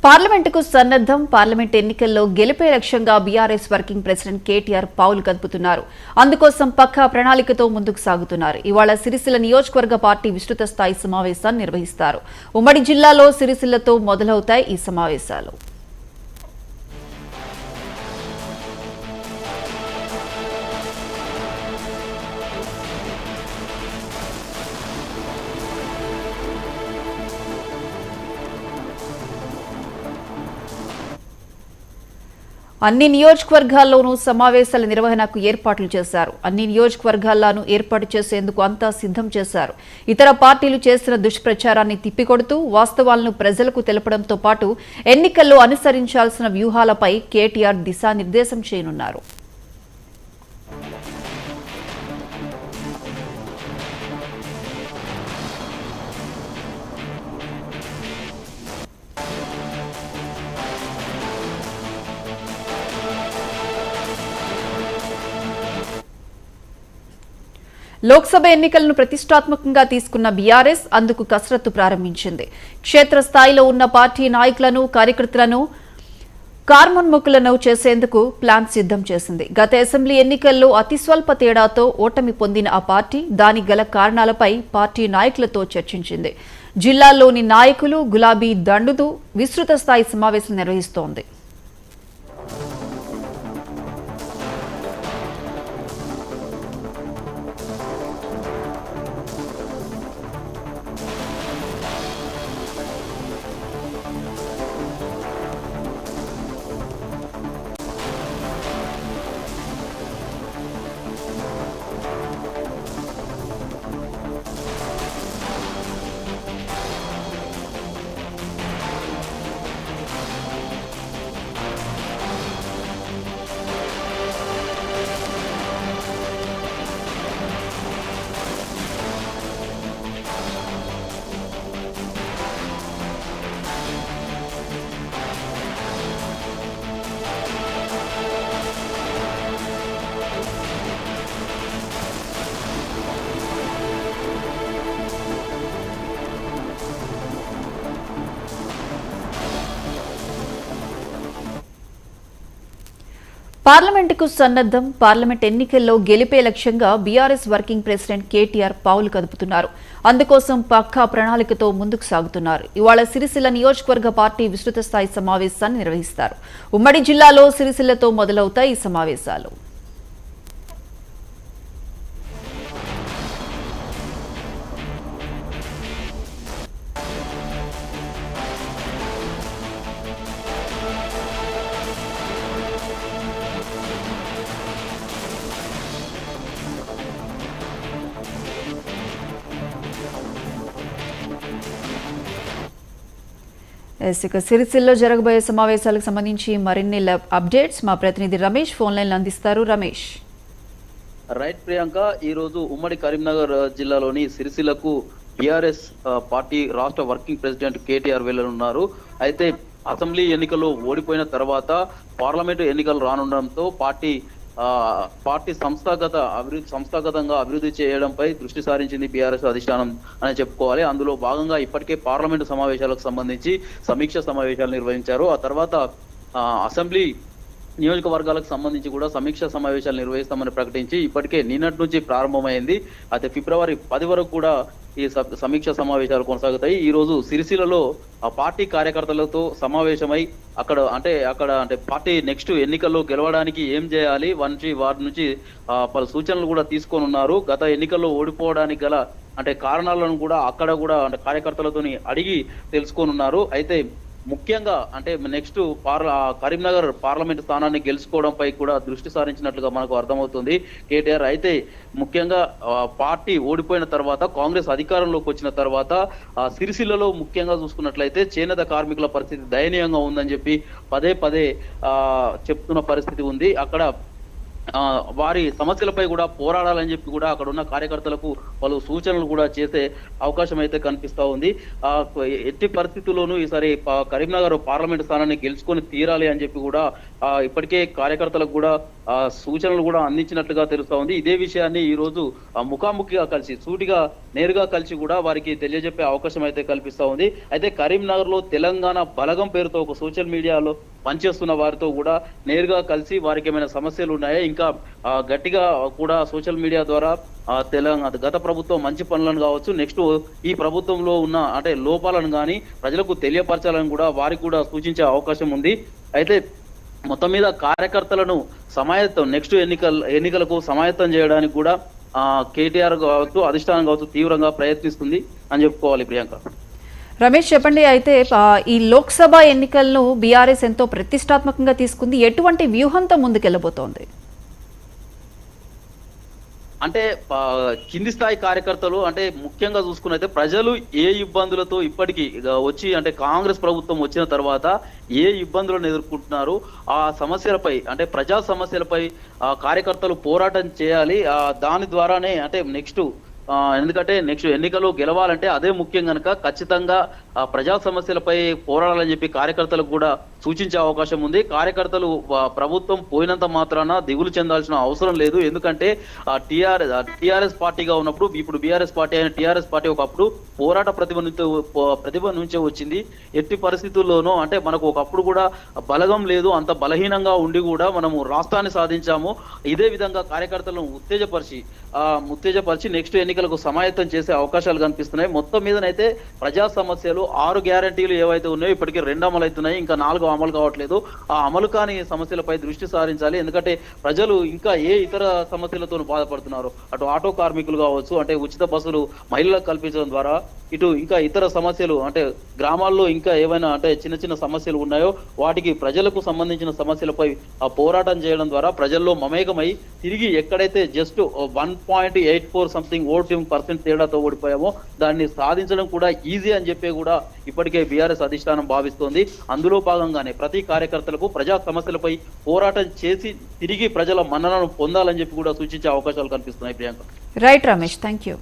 పార్లమెంటుకు సన్నద్ధం. పార్లమెంట్ ఎన్నికల్లో గెలిపే లక్ష్యంగా బీఆర్ఎస్ వర్కింగ్ ప్రెసిడెంట్ కేటీఆర్ పావులు కదుపుతున్నారు. అందుకోసం పక్కా ప్రణాళికతో ముందుకు సాగుతున్నారు. ఇవాళ సిరిసిల్ల నియోజకవర్గ పార్టీ విస్తృత స్థాయి సమావేశాన్ని నిర్వహిస్తారు. ఉమ్మడి జిల్లాలో సిరిసిల్లతో మొదలవుతాయి ఈ సమావేశాలు. అన్ని నియోజకవర్గాల్లోనూ సమావేశాల నిర్వహణకు ఏర్పాట్లు చేశారు. అన్ని నియోజకవర్గాల్లోనూ ఏర్పాటు చేసేందుకు అంతా సిద్ధం చేశారు. ఇతర పార్టీలు చేసిన దుష్ప్రచారాన్ని తిప్పికొడుతూ వాస్తవాలను ప్రజలకు తెలపడంతో పాటు ఎన్నికల్లో అనుసరించాల్సిన వ్యూహాలపై కేటీఆర్ దిశానిర్దేశం చేయనున్నారు. లోక్సభ ఎన్నికలను ప్రతిష్టాత్మకంగా తీసుకున్న బీఆర్ఎస్ అందుకు కసరత్తు ప్రారంభించింది. క్షేత్రస్థాయిలో ఉన్న పార్టీ నాయకులను, కార్యకర్తలను కార్మోన్ముఖులను చేసేందుకు ప్లాన్ సిద్ధం చేసింది. గత అసెంబ్లీ ఎన్నికల్లో అతి స్వల్ప తేడాతో ఓటమి పొందిన ఆ పార్టీ దానికి గల కారణాలపై పార్టీ నాయకులతో చర్చించింది. జిల్లాల్లోని నాయకులు గులాబీ దండుతూ విస్తృత స్థాయి సమావేశం నిర్వహిస్తోంది. పార్లమెంటుకు సన్నద్ధం. పార్లమెంట్ ఎన్నికల్లో గెలిపే లక్ష్యంగా బీఆర్ఎస్ వర్కింగ్ ప్రెసిడెంట్ కేటీఆర్ పావులు కదుపుతున్నారు. అందుకోసం పక్కా ప్రణాళికతో ముందుకు సాగుతున్నారు. ఇవాళ సిరిసిల్ల నియోజకవర్గ పార్టీ విస్తృత స్థాయి సమావేశాన్ని నిర్వహిస్తారు. ఉమ్మడి జిల్లాలో సిరిసిల్లతో మొదలవుతాయి ఈ సమావేశాలు. ఇక సిరిసిల్లో జరగబోయే సమావేశాలకు సంబంధించి మరిన్ని అప్డేట్స్ మా ప్రతినిధి రమేష్ ఫోన్ లైన్ అందిస్తారు. రమేష్. రైట్ ప్రియాంక, ఈ రోజు ఉమ్మడి కరీంనగర్ జిల్లాలోని సిరిసిల్లకు బీఆర్ఎస్ పార్టీ రాష్ట్ర వర్కింగ్ ప్రెసిడెంట్ కేటీఆర్ వెళ్లనున్నారు. అయితే అసెంబ్లీ ఎన్నికల్లో ఓడిపోయిన తర్వాత పార్లమెంటు ఎన్నికలు రానుండడంతో పార్టీ సంస్థాగతంగా అభివృద్ధి చేయడంపై దృష్టి సారించింది బీఆర్ఎస్ అధిష్టానం అని చెప్పుకోవాలి. అందులో భాగంగా ఇప్పటికే పార్లమెంటు సమావేశాలకు సంబంధించి సమీక్ష సమావేశాలు నిర్వహించారు. ఆ తర్వాత అసెంబ్లీ నియోజకవర్గాలకు సంబంధించి కూడా సమీక్ష సమావేశాలు నిర్వహిస్తామని ప్రకటించి ఇప్పటికే నిన్నటి నుంచి ప్రారంభమైంది. అయితే ఫిబ్రవరి 10 వరకు కూడా ఈ సమీక్ష సమావేశాలు కొనసాగుతాయి. ఈ రోజు సిరిసిల్లలో ఆ పార్టీ కార్యకర్తలతో సమావేశమై అక్కడ పార్టీ నెక్స్ట్ ఎన్నికల్లో గెలవడానికి ఏం చేయాలి వారి నుంచి పలు సూచనలు కూడా తీసుకొని ఉన్నారు. గత ఎన్నికల్లో ఓడిపోవడానికి గల కారణాలను కూడా అక్కడ కూడా కార్యకర్తలతోని అడిగి తెలుసుకొని ఉన్నారు. అయితే ముఖ్యంగా నెక్స్ట్ కరీంనగర్ పార్లమెంట్ స్థానాన్ని గెలుచుకోవడంపై కూడా దృష్టి సారించినట్లుగా మనకు అర్థమవుతుంది కేటీఆర్. అయితే ముఖ్యంగా పార్టీ ఓడిపోయిన తర్వాత కాంగ్రెస్ అధికారంలోకి వచ్చిన తర్వాత సిరిసిల్లలో ముఖ్యంగా చూసుకున్నట్లయితే చేనేత కార్మికుల పరిస్థితి దయనీయంగా ఉందని చెప్పి పదే చెప్తున్న పరిస్థితి ఉంది. అక్కడ వారి సమస్యలపై కూడా పోరాడాలని చెప్పి కూడా అక్కడ ఉన్న కార్యకర్తలకు పలు సూచనలు కూడా చేసే అవకాశం అయితే కనిపిస్తా ఉంది. ఎట్టి పరిస్థితుల్లోనూ ఈసారి కరీంనగర్ పార్లమెంట్ స్థానాన్ని గెలుచుకొని తీరాలి అని చెప్పి కూడా ఇప్పటికే కార్యకర్తలకు కూడా సూచనలు కూడా అందించినట్లుగా తెలుస్తా ఉంది. ఇదే విషయాన్ని ఈ రోజు ముఖాముఖిగా కలిసి సూటిగా నేరుగా కలిసి కూడా వారికి తెలియజెప్పే అవకాశం అయితే కల్పిస్తా ఉంది. అయితే కరీంనగర్ లో తెలంగాణ బలగం పేరుతో ఒక సోషల్ మీడియాలో పనిచేస్తున్న వారితో కూడా నేరుగా కలిసి వారికి ఏమైనా సమస్యలు ఉన్నాయా, ఇంకా గట్టిగా కూడా సోషల్ మీడియా ద్వారా తెలంగాణ గత ప్రభుత్వం మంచి పనులను కావచ్చు, నెక్స్ట్ ఈ ప్రభుత్వంలో ఉన్న అంటే లోపాలను కానీ ప్రజలకు తెలియపరచాలని కూడా వారికి కూడా సూచించే అవకాశం ఉంది. అయితే మొత్తం మీద కార్యకర్తలను సమాయత్తం నెక్స్ట్ ఎన్నికలకు సమాయత్తం చేయడానికి కూడా కేటీఆర్ కావచ్చు, అధిష్టానం కావచ్చు తీవ్రంగా ప్రయత్నిస్తుంది అని చెప్పుకోవాలి. ప్రియాంక, రమేష్ చెప్పండి, అయితే ఈ లోక్సభ ఎన్నికలను బీఆర్ఎస్ ఎంతో ప్రతిష్టాత్మకంగా తీసుకుంది, ఎటువంటి వ్యూహంతో ముందుకెళ్లబోతోంది? అంటే కింది స్థాయి కార్యకర్తలు అంటే ముఖ్యంగా చూసుకున్నైతే ప్రజలు ఏ ఇబ్బందులతో ఇప్పటికీ వచ్చి అంటే కాంగ్రెస్ ప్రభుత్వం వచ్చిన తర్వాత ఏ ఇబ్బందులను ఎదుర్కొంటున్నారు, ఆ సమస్యలపై అంటే ప్రజా సమస్యలపై కార్యకర్తలు పోరాటం చేయాలి. దాని ద్వారానే అంటే ఎందుకంటే నెక్స్ట్ ఎన్నికలు గెలవాలంటే అదే ముఖ్యం కనుక ఖచ్చితంగా ప్రజా సమస్యలపై పోరాడాలని చెప్పి కార్యకర్తలకు కూడా సూచించే అవకాశం ఉంది. కార్యకర్తలు ప్రభుత్వం పోయినంత మాత్రాన దిగులు చెందాల్సిన అవసరం లేదు. ఎందుకంటే టిఆర్ఎస్ పార్టీగా ఉన్నప్పుడు ఇప్పుడు బీఆర్ఎస్ పార్టీ అయిన టిఆర్ఎస్ పార్టీ ఒకప్పుడు పోరాట ప్రతిభ నుంచే వచ్చింది. ఎట్టి పరిస్థితుల్లోనూ అంటే మనకు ఒకప్పుడు కూడా బలగం లేదు, అంత బలహీనంగా ఉండి కూడా మనము రాష్ట్రాన్ని సాధించాము. ఇదే విధంగా కార్యకర్తలను ఉత్తేజపరిచి నెక్స్ట్ ఎన్నికలకు సమాయత్తం చేసే అవకాశాలు కనిపిస్తున్నాయి. మొత్తం మీదనైతే ప్రజా సమస్యలు 6 గ్యారంటీలు ఏవైతే ఉన్నాయో ఇప్పటికీ 2 అమలు అవుతున్నాయి, ఇంకా 4 అమలు కావట్లేదు. ఆ అమలు కాని సమస్యలపై దృష్టి సారించాలి. ఎందుకంటే ప్రజలు ఇంకా ఏ ఇతర సమస్యలతో బాధపడుతున్నారు, అటు ఆటో కార్మికులు కావచ్చు, అంటే ఉచిత బస్సులు మహిళలకు కల్పించడం ద్వారా, ఇటు ఇంకా ఇతర సమస్యలు అంటే గ్రామాల్లో ఇంకా ఏవైనా అంటే చిన్న చిన్న సమస్యలు ఉన్నాయో వాటికి ప్రజలకు సంబంధించిన సమస్యలపై పోరాటం చేయడం ద్వారా ప్రజల్లో మమేకమై తిరిగి ఎక్కడైతే జస్ట్ 1.84 సంథింగ్ ఓటింగ్ % తేడాతో ఓడిపోయామో దాన్ని సాధించడం కూడా ఈజీ అని చెప్పి కూడా ఇప్పటికే బీఆర్ఎస్ అధిష్టానం భావిస్తోంది. అందులో భాగంగానే ప్రతి కార్యకర్తలకు ప్రజా సమస్యలపై పోరాటం చేసి తిరిగి ప్రజల మన్ననను పొందాలని చెప్పి కూడా సూచించే అవకాశాలు కనిపిస్తున్నాయి. Priyanka, right Ramesh, thank you.